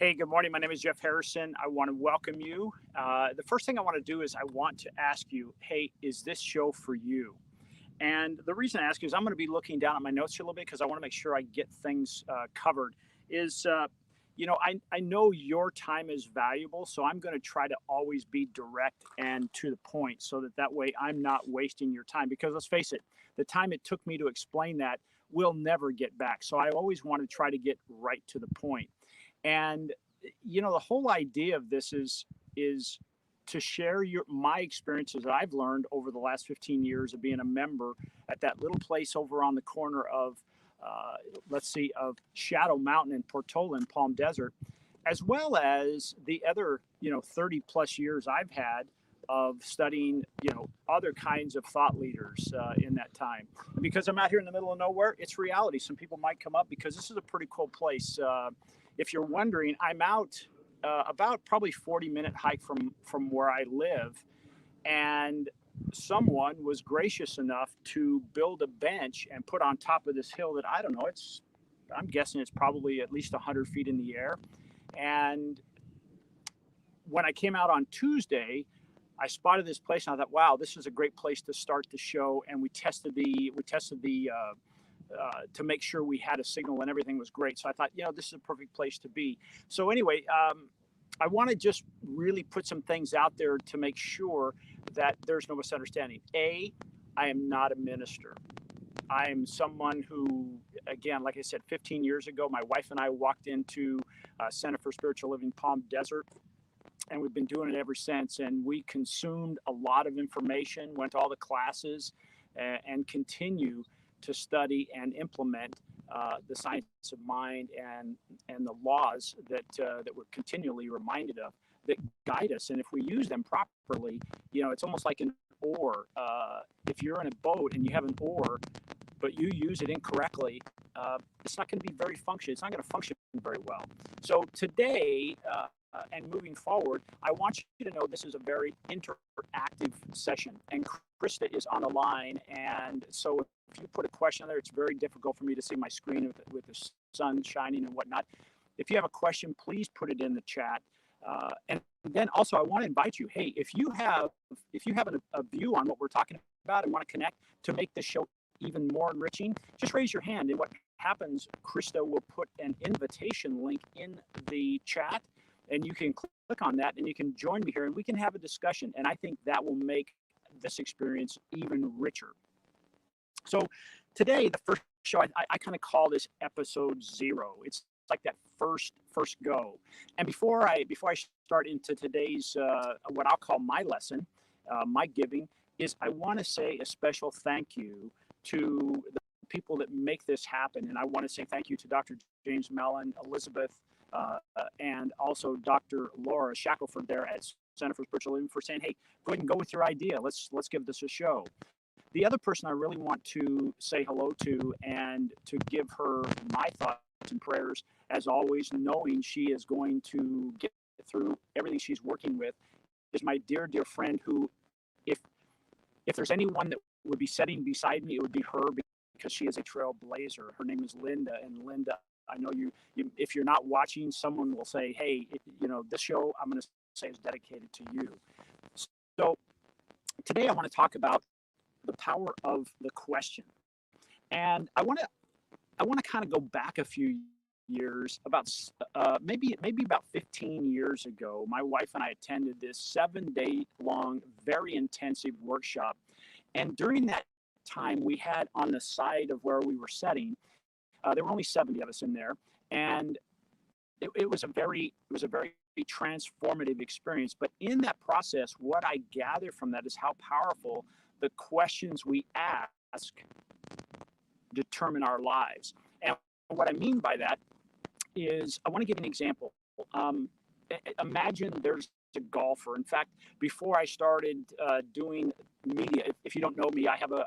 Hey, good morning. My name is Jeff Harrison. I want to welcome you. The first thing I want to do is I want to ask you, hey, is this show for you? And the reason I ask you is I'm going to be looking down at my notes here a little bit because I want to make sure I get things covered. Is I know your time is valuable, so I'm going to try to always be direct and to the point, so that way I'm not wasting your time. Because let's face it, the time it took me to explain that will never get back. So I always want to try to get right to the point. And the whole idea of this is to share my experiences that I've learned over the last 15 years of being a member at that little place over on the corner of of Shadow Mountain in Portola in Palm Desert, as well as the other 30 plus years I've had of studying other kinds of thought leaders in that time. Because I'm out here in the middle of nowhere, it's reality. Some people might come up because this is a pretty cool place. If you're wondering, I'm out about probably 40-minute hike from where I live, and someone was gracious enough to build a bench and put on top of this hill that I don't know. I'm guessing it's probably at least 100 feet in the air. And when I came out on Tuesday, I spotted this place and I thought, wow, this is a great place to start the show. And we tested the to make sure we had a signal and everything was great. So I thought, this is a perfect place to be. So anyway, I want to just really put some things out there to make sure that there's no misunderstanding. I am not a minister. I am someone who, again, like I said, 15 years ago, my wife and I walked into Center for Spiritual Living Palm Desert, and we've been doing it ever since. And we consumed a lot of information, went to all the classes, and continue to study and implement the science of mind and the laws that we're continually reminded of that guide us. And if we use them properly, it's almost like an oar. If you're in a boat and you have an oar, but you use it incorrectly, it's not going to be very function. It's not going to function very well. So today, and moving forward, I want you to know this is a very interactive session, and Crista is on the line. And so if you put a question there, it's very difficult for me to see my screen with the sun shining and whatnot. If you have a question, please put it in the chat. And then also, I want to invite you. Hey, if you have a view on what we're talking about and want to connect to make the show even more enriching, just raise your hand. And what happens, Crista will put an invitation link in the chat, and you can click on that and you can join me here and we can have a discussion. And I think that will make this experience even richer. So today, the first show, I kind of call this episode 0. It's like that first go. And before I start into today's what I'll call my lesson, my giving, is I want to say a special thank you to the people that make this happen. And I want to say thank you to Dr. James Mellon, Elizabeth, and also Dr. Laura Shackelford there at Center for Spiritual Living for saying, hey, go ahead and go with your idea. Let's give this a show. The other person I really want to say hello to and to give her my thoughts and prayers, as always, knowing she is going to get through everything she's working with, is my dear, dear friend who, if there's anyone that would be sitting beside me, it would be her, because she is a trailblazer. Her name is Linda. And Linda, I know you if you're not watching, someone will say, hey, this show, I'm going to say, is dedicated to you. So today I want to talk about the power of the question. And I want to kind of go back a few years, about maybe about 15 years ago. My wife and I attended this 7-day long, very intensive workshop. And during that time, we had on the side of where we were setting, there were only 70 of us in there, and it was a very transformative experience. But in that process, what I gather from that is how powerful the questions we ask determine our lives. And what I mean by that is, I want to give an example. Imagine there's a golfer. In fact, before I started doing media, if you don't know me, I have a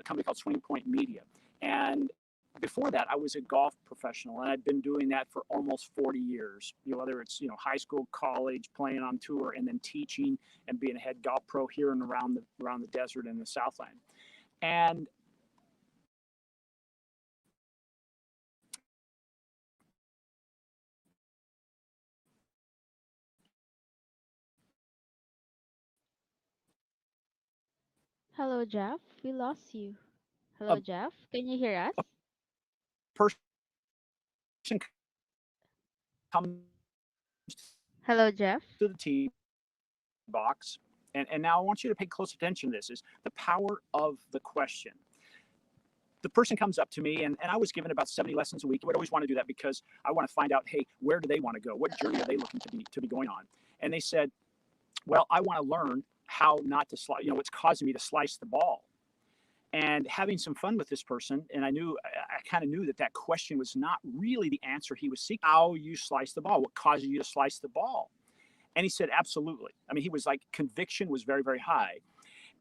company called Swing Point Media. And before that, I was a golf professional, and I've been doing that for almost 40 years. Whether it's high school, college, playing on tour, and then teaching and being a head golf pro here and around the desert in the Southland. And Hello, Jeff. We lost you. A, Hello, Jeff. Can you hear us? a person comes Hello, Jeff. to the tea box, and now I want you to pay close attention to this, is the power of the question. The person comes up to me, and I was given about 70 lessons a week. I would always want to do that because I want to find out, hey, where do they want to go? What journey are they looking to be going on? And they said, well, I want to learn how not to slice, what's causing me to slice the ball. And having some fun with this person, and I kind of knew that question was not really the answer he was seeking. How you slice the ball, what causes you to slice the ball? And he said, absolutely. I mean, he was like, conviction was very, very high.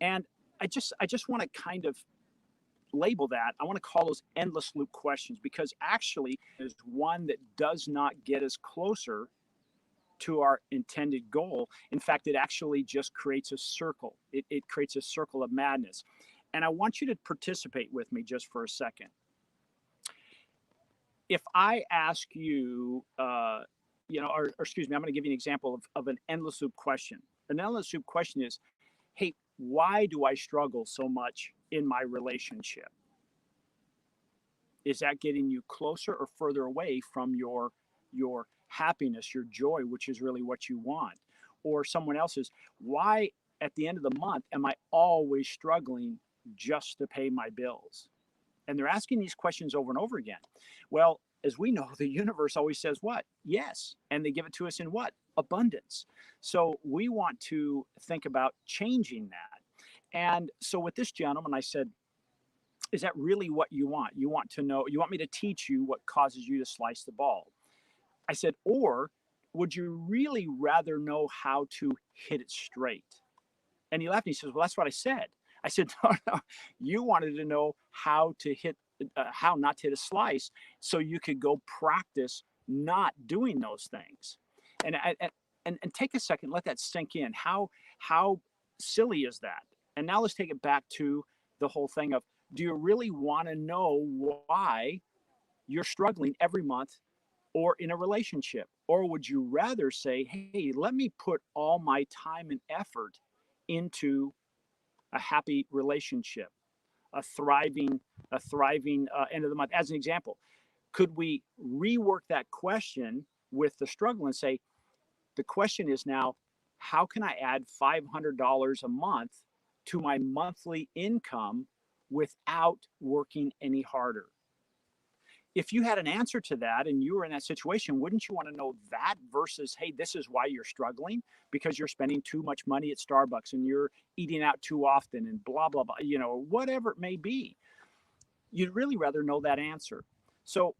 And I just want to kind of label that. I want to call those endless loop questions, because actually is one that does not get us closer to our intended goal. In fact, it actually just creates a circle. It creates a circle of madness. And I want you to participate with me just for a second. If I ask you, or excuse me, I'm going to give you an example of an endless loop question. An endless loop question is, hey, why do I struggle so much in my relationship? Is that getting you closer or further away from your happiness, your joy, which is really what you want? Or someone else's, why at the end of the month am I always struggling just to pay my bills? And they're asking these questions over and over again. Well, as we know, the universe always says what? Yes. And they give it to us in what? Abundance. So we want to think about changing that. And so with this gentleman, I said, is that really what you want? You want to know, you want me to teach you what causes you to slice the ball? I said, or would you really rather know how to hit it straight? And he laughed and he says, well, that's what I said. I said, no, you wanted to know how to hit, how not to hit a slice, so you could go practice not doing those things. And and take a second, let that sink in. How silly is that? And now let's take it back to the whole thing of, do you really want to know why you're struggling every month or in a relationship? Or would you rather say, hey, let me put all my time and effort into a happy relationship, a thriving, end of the month? As an example, could we rework that question with the struggle and say, the question is now, how can I add $500 a month to my monthly income without working any harder? If you had an answer to that and you were in that situation, wouldn't you want to know that versus, hey, this is why you're struggling because you're spending too much money at Starbucks and you're eating out too often and blah, blah, blah, whatever it may be. You'd really rather know that answer. So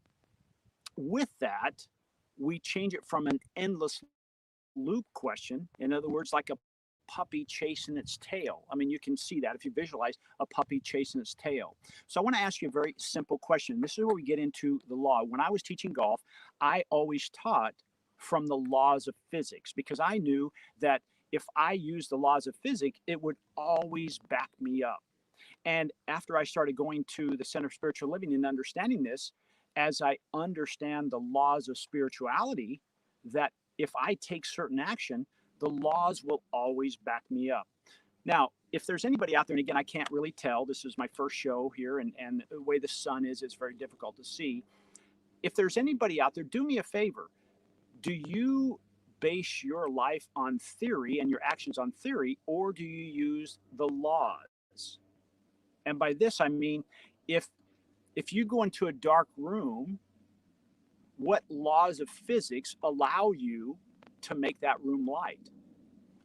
with that, we change it from an endless loop question. In other words, like a puppy chasing its tail. I mean, you can see that if you visualize a puppy chasing its tail. So I want to ask you a very simple question. This is where we get into the law. When I was teaching golf, I always taught from the laws of physics, because I knew that if I used the laws of physics, it would always back me up. And after I started going to the Center of Spiritual Living and understanding this, as I understand the laws of spirituality, that if I take certain action, the laws will always back me up. Now, if there's anybody out there, and again, I can't really tell, this is my first show here, and the way the sun is, it's very difficult to see. If there's anybody out there, do me a favor. Do you base your life on theory and your actions on theory, or do you use the laws? And by this, I mean, if if you go into a dark room, what laws of physics allow you to make that room light?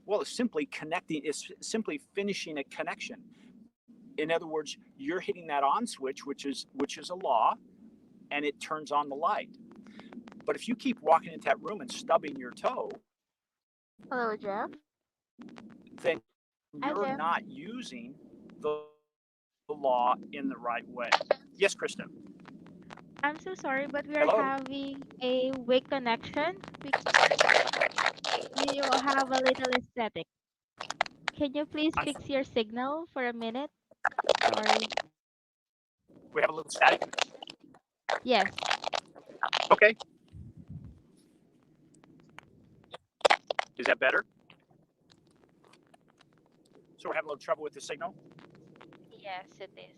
Well, it's simply connecting, it's simply finishing a connection. In other words, you're hitting that on switch, which is a law, and it turns on the light. But if you keep walking into that room and stubbing your toe, Hello, Jeff. then you're Hi, not Jeff. using the law in the right way. Yes, Krista. I'm so sorry, but we are Hello. having a weak connection. You have a little static. Can you please fix your signal for a minute? Sorry. We have a little static. Yes. Okay. Is that better? So we're having a little trouble with the signal. Yes, it is.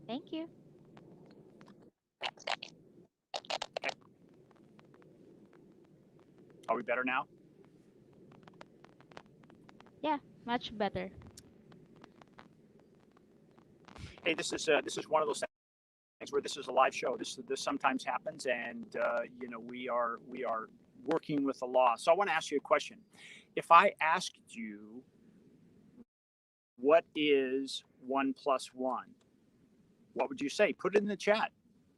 Thank you. Are we better now? Yeah, much better. Hey, this is one of those things where this is a live show. This sometimes happens, and we are working with the law. So I want to ask you a question. If I asked you what is 1 plus 1, what would you say? Put it in the chat.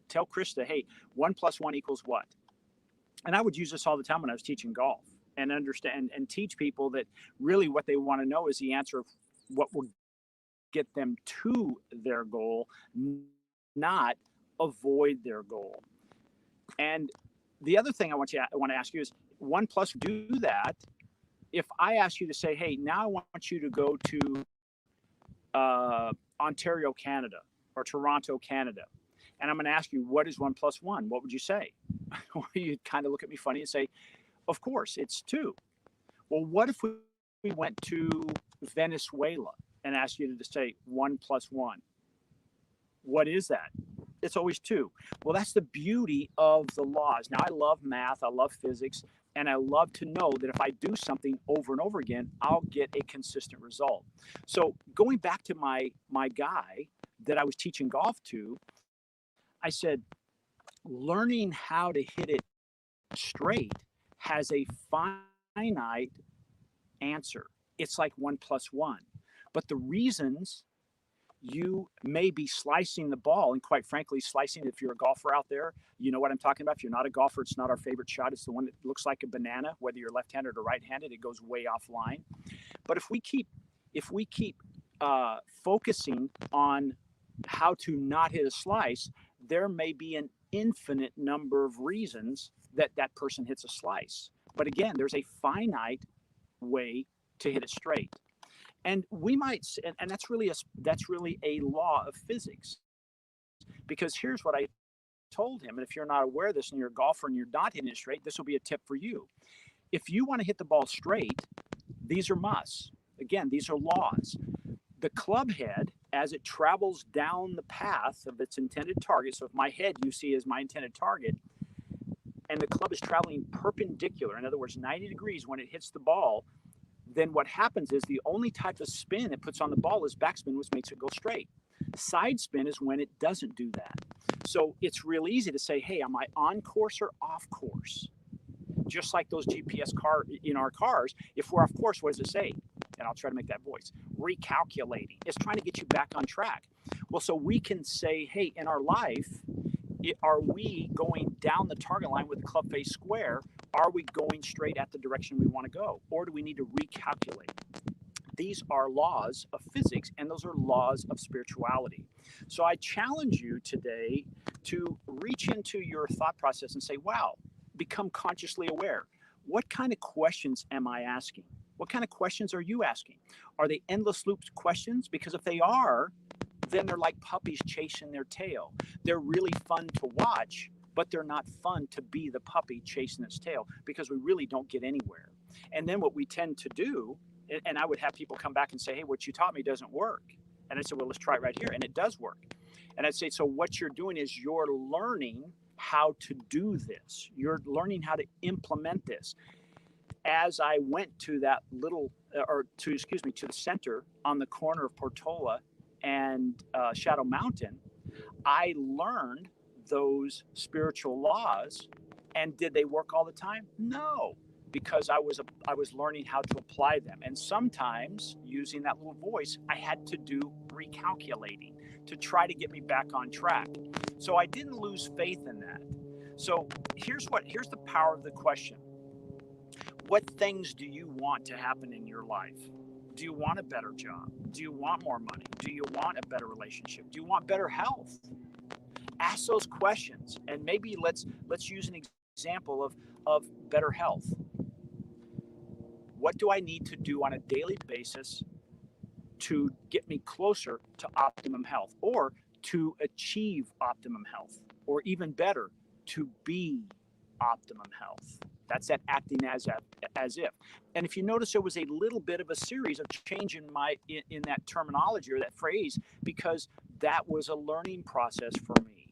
Tell Krista, hey, 1 plus 1 equals what? And I would use this all the time when I was teaching golf and understand and teach people that really what they want to know is the answer of what will get them to their goal, not avoid their goal. And the other thing I want to ask you is 1 plus do that. If I ask you to say, hey, now I want you to go to Ontario, Canada, or Toronto, Canada, and I'm going to ask you, what is 1 plus 1? What would you say? Well, you'd kind of look at me funny and say, of course, it's 2. Well, what if we went to Venezuela and asked you to say 1 plus 1? What is that? It's always 2. Well, that's the beauty of the laws. Now, I love math, I love physics, and I love to know that if I do something over and over again, I'll get a consistent result. So going back to my guy that I was teaching golf to, I said, learning how to hit it straight has a finite answer. It's like 1 plus 1. But the reasons you may be slicing the ball, and quite frankly, slicing, if you're a golfer out there, you know what I'm talking about. If you're not a golfer, it's not our favorite shot. It's the one that looks like a banana, whether you're left-handed or right-handed, it goes way offline. But if we keep focusing on how to not hit a slice, there may be an infinite number of reasons that that person hits a slice. But again, there's a finite way to hit it straight. And we might, and that's really a law of physics. Because here's what I told him, and if you're not aware of this and you're a golfer and you're not hitting it straight, this will be a tip for you. If you want to hit the ball straight, these are musts. Again, these are laws. The club head, as it travels down the path of its intended target, so if my head you see is my intended target, and the club is traveling perpendicular, in other words, 90 degrees when it hits the ball, then what happens is the only type of spin it puts on the ball is backspin, which makes it go straight. Side spin is when it doesn't do that. So it's real easy to say, hey, am I on course or off course? Just like those GPS car in our cars, if we're off course, what does it say? And I'll try to make that voice. Recalculating. It's trying to get you back on track. Well, so we can say, hey, in our life, are we going down the target line with the club face square? Are we going straight at the direction we want to go? Or do we need to recalculate? These are laws of physics, and those are laws of spirituality. So I challenge you today to reach into your thought process and say, wow, become consciously aware. What kind of questions am I asking? What kind of questions are you asking? Are they endless loop questions? Because if they are, then they're like puppies chasing their tail. They're really fun to watch, but they're not fun to be the puppy chasing its tail because we really don't get anywhere. And then what we tend to do, and I would have people come back and say, hey, what you taught me doesn't work. And I said, well, let's try it right here. And it does work. And I'd say, so what you're doing is you're learning how to do this. You're learning how to implement this. As I went to that to the center on the corner of Portola and Shadow Mountain, I learned those spiritual laws. And did they work all the time? No, because I was learning how to apply them. And sometimes using that little voice, I had to do recalculating to try to get me back on track. So I didn't lose faith in that. So here's the power of the question. What things do you want to happen in your life? Do you want a better job? Do you want more money? Do you want a better relationship? Do you want better health? Ask those questions, and maybe let's use an example of better health. What do I need to do on a daily basis to get me closer to optimum health, or to achieve optimum health, or even better, to be optimum health? That's that acting as if. And if you notice, there was a little bit of a series of change in that terminology or that phrase, because that was a learning process for me.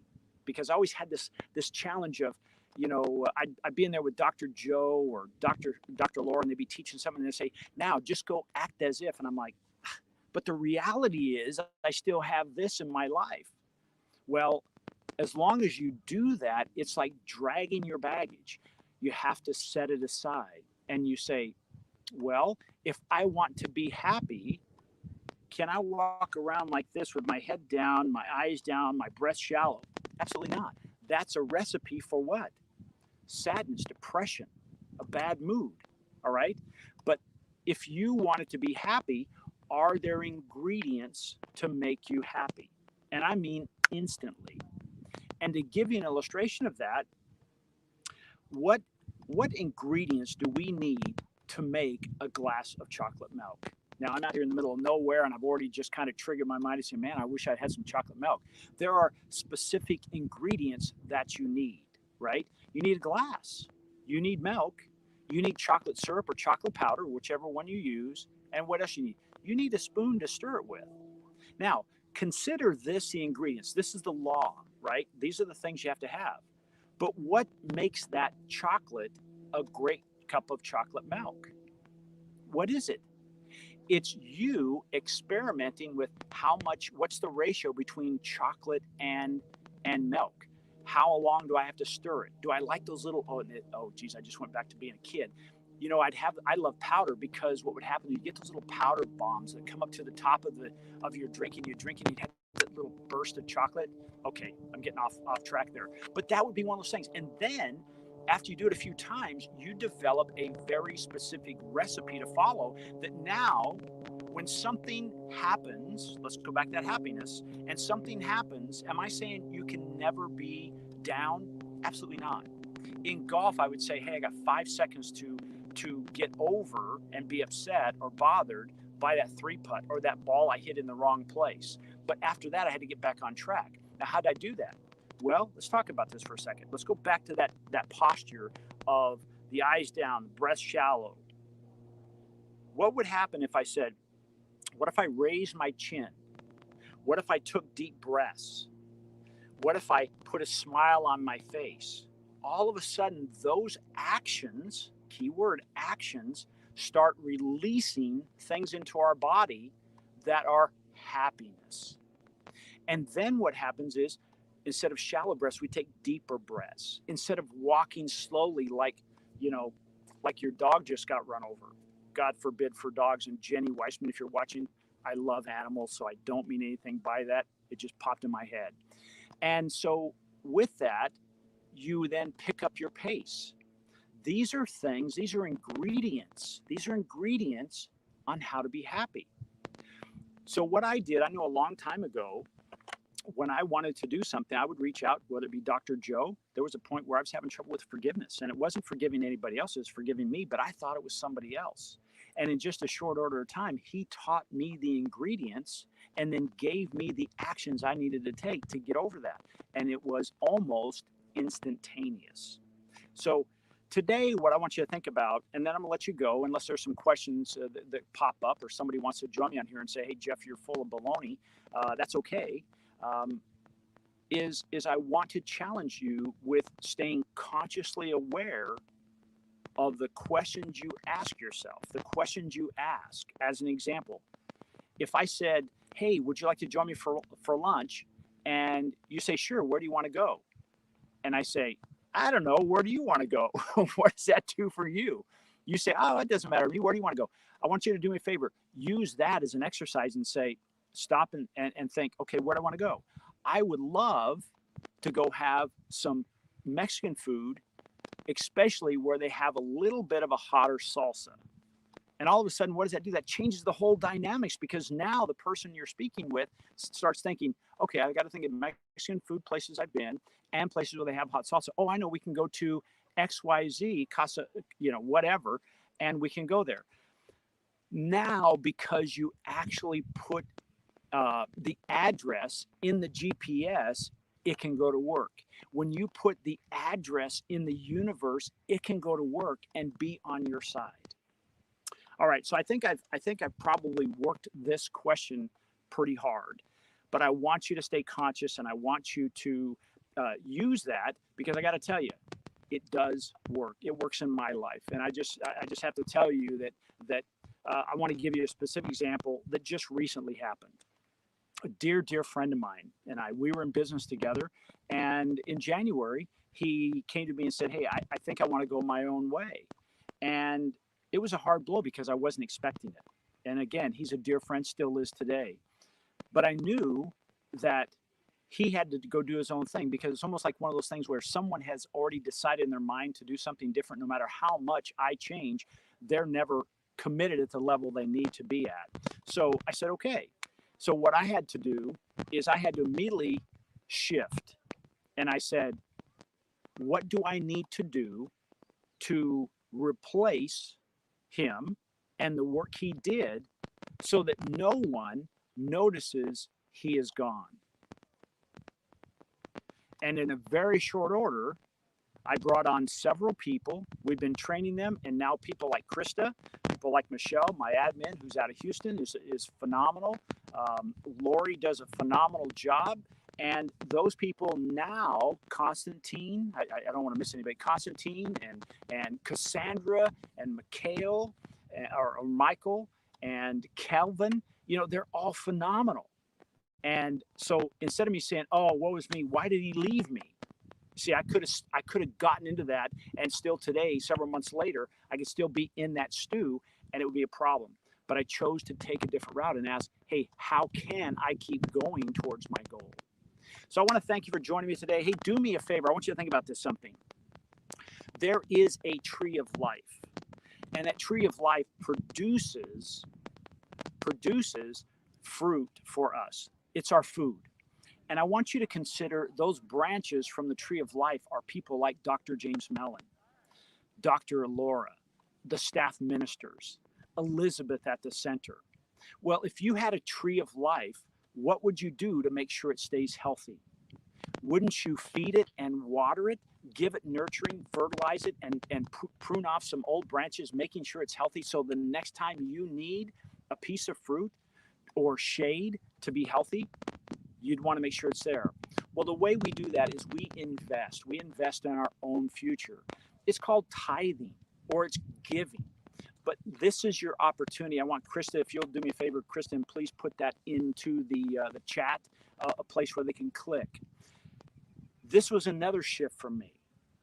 Because I always had this challenge of, I'd be in there with Dr. Joe or Dr. Laura, and they'd be teaching something, and they'd say, now just go act as if. And I'm like, but the reality is I still have this in my life. Well, as long as you do that, it's like dragging your baggage. You have to set it aside and you say, well, if I want to be happy, can I walk around like this with my head down, my eyes down, my breath shallow? Absolutely not. That's a recipe for what? Sadness, depression, a bad mood. All right. But if you want it to be happy, are there ingredients to make you happy? And I mean instantly. And to give you an illustration of that, what ingredients do we need to make a glass of chocolate milk? Now, I'm out here in the middle of nowhere, and I've already just kind of triggered my mind to say, man, I wish I'd had some chocolate milk. There are specific ingredients that you need, right? You need a glass. You need milk. You need chocolate syrup or chocolate powder, whichever one you use. And what else you need? You need a spoon to stir it with. Now, consider this the ingredients. This is the law, right? These are the things you have to have. But what makes that chocolate a great cup of chocolate milk? What is it? It's you experimenting with what's the ratio between chocolate and milk? How long do I have to stir it? Do I like those little, geez, I just went back to being a kid. I love powder, because what would happen, you get those little powder bombs that come up to the top of your drink, and you drink and you have that little burst of chocolate. Okay, I'm getting off track there. But that would be one of those things. And then after you do it a few times, you develop a very specific recipe to follow, that now when something happens, let's go back to that happiness, and something happens, am I saying you can never be down? Absolutely not. In golf, I would say, hey, I got 5 seconds to get over and be upset or bothered by that 3-putt or that ball I hit in the wrong place. But after that, I had to get back on track. Now, how did I do that? Well, let's talk about this for a second. Let's go back to that posture of the eyes down, breath shallow. What would happen if I said, what if I raised my chin? What if I took deep breaths? What if I put a smile on my face? All of a sudden, those actions, keyword actions, start releasing things into our body that are happiness. And then what happens is, instead of shallow breaths, we take deeper breaths. Instead of walking slowly like your dog just got run over. God forbid for dogs. And Jenny Weissman, if you're watching, I love animals, so I don't mean anything by that. It just popped in my head. And so with that, you then pick up your pace. These are ingredients. These are ingredients on how to be happy. So what I did, I know a long time ago, when I wanted to do something, I would reach out, whether it be Dr. Joe. There was a point where I was having trouble with forgiveness, and it wasn't forgiving anybody else, it was forgiving me, but I thought it was somebody else. And in just a short order of time, he taught me the ingredients and then gave me the actions I needed to take to get over that. And it was almost instantaneous. So today, what I want you to think about, and then I'm gonna let you go, unless there's some questions that pop up, or somebody wants to join me on here and say, hey, Jeff, you're full of baloney. That's okay. Is I want to challenge you with staying consciously aware of the questions you ask yourself, the questions you ask. As an example, if I said, hey, would you like to join me for lunch? And you say, sure, where do you want to go? And I say, I don't know, where do you want to go? What does that do for you? You say, oh, it doesn't matter to me. Where do you want to go? I want you to do me a favor. Use that as an exercise and say, stop and think, okay, where do I want to go? I would love to go have some Mexican food, especially where they have a little bit of a hotter salsa. And all of a sudden, what does that do? That changes the whole dynamics, because now the person you're speaking with starts thinking, okay, I got to think of Mexican food places I've been and places where they have hot salsa. Oh, I know, we can go to XYZ, Casa, whatever, and we can go there. Now, because you actually put the address in the GPS, it can go to work. When you put the address in the universe, it can go to work and be on your side. All right, so I think I've probably worked this question pretty hard, but I want you to stay conscious, and I want you to use that, because I got to tell you, it does work. It works in my life, and I just have to tell you that I want to give you a specific example that just recently happened. A dear friend of mine and we were in business together, and in January he came to me and said, "Hey, I think I want to go my own way," and it was a hard blow because I wasn't expecting it. And again, he's a dear friend, still is today. But I knew that he had to go do his own thing, because it's almost like one of those things where someone has already decided in their mind to do something different. No matter how much I change, they're never committed at the level they need to be at. So I said, okay. So what I had to do is I had to immediately shift. And I said, what do I need to do to replace him and the work he did so that no one notices he is gone? And in a very short order, I brought on several people. We've been training them, and now people like Crista, people like Michelle, my admin, who's out of Houston, is phenomenal. Lori does a phenomenal job. And those people now, Constantine, I don't want to miss anybody, Constantine and Cassandra and Mikhail, or Michael and Calvin, they're all phenomenal. And so instead of me saying, "Oh, woe is me, why did he leave me?" See, I could have gotten into that, and still today, several months later, I could still be in that stew, and it would be a problem. But I chose to take a different route and ask, "Hey, how can I keep going towards my goal?" So I want to thank you for joining me today. Hey, do me a favor. I want you to think about this something. There is a tree of life, and that tree of life produces fruit for us. It's our food. And I want you to consider those branches from the tree of life are people like Dr. James Mellon, Dr. Laura, the staff ministers, Elizabeth at the center. Well, if you had a tree of life, what would you do to make sure it stays healthy? Wouldn't you feed it and water it, give it nurturing, fertilize it, and prune off some old branches, making sure it's healthy, so the next time you need a piece of fruit or shade to be healthy, you'd want to make sure it's there. Well, the way we do that is we invest in our own future. It's called tithing, or it's giving. But this is your opportunity. I want Crista, if you'll do me a favor, Kristen, please put that into the chat, a place where they can click. This was another shift for me.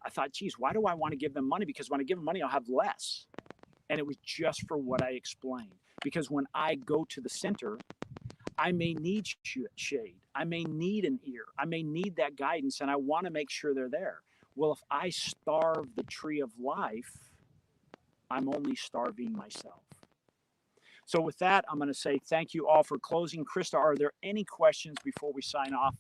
I thought, geez, why do I want to give them money? Because when I give them money, I'll have less. And it was just for what I explained. Because when I go to the center, I may need shade. I may need an ear. I may need that guidance, and I want to make sure they're there. Well, if I starve the tree of life, I'm only starving myself. So with that, I'm going to say thank you all for closing. Crista, are there any questions before we sign off?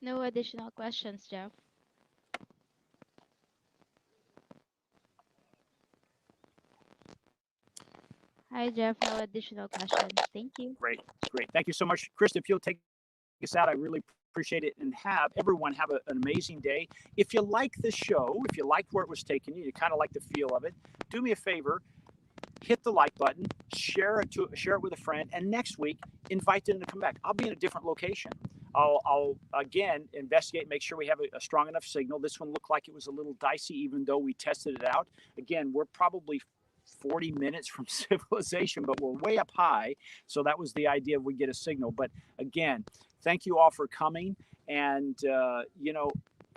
No additional questions, Jeff. Hi, Jeff. No additional questions. Thank you. Great. Thank you so much. Crista, if you'll take us out, I really appreciate it. And everyone have an amazing day. If you like the show, if you like where it was taking you, you kind of like the feel of it, do me a favor, hit the like button, share it with a friend, and next week, invite them to come back. I'll be in a different location. I'll again investigate, make sure we have a strong enough signal. This one looked like it was a little dicey, even though we tested it out. Again, we're probably 40 minutes from civilization, but we're way up high. So that was the idea, we get a signal. But again, thank you all for coming. And,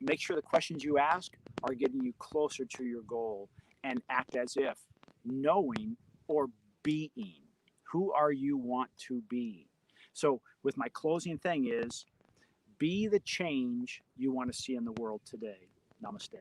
make sure the questions you ask are getting you closer to your goal, and act as if knowing or being who are you want to be. So with my closing thing is, be the change you want to see in the world today. Namaste.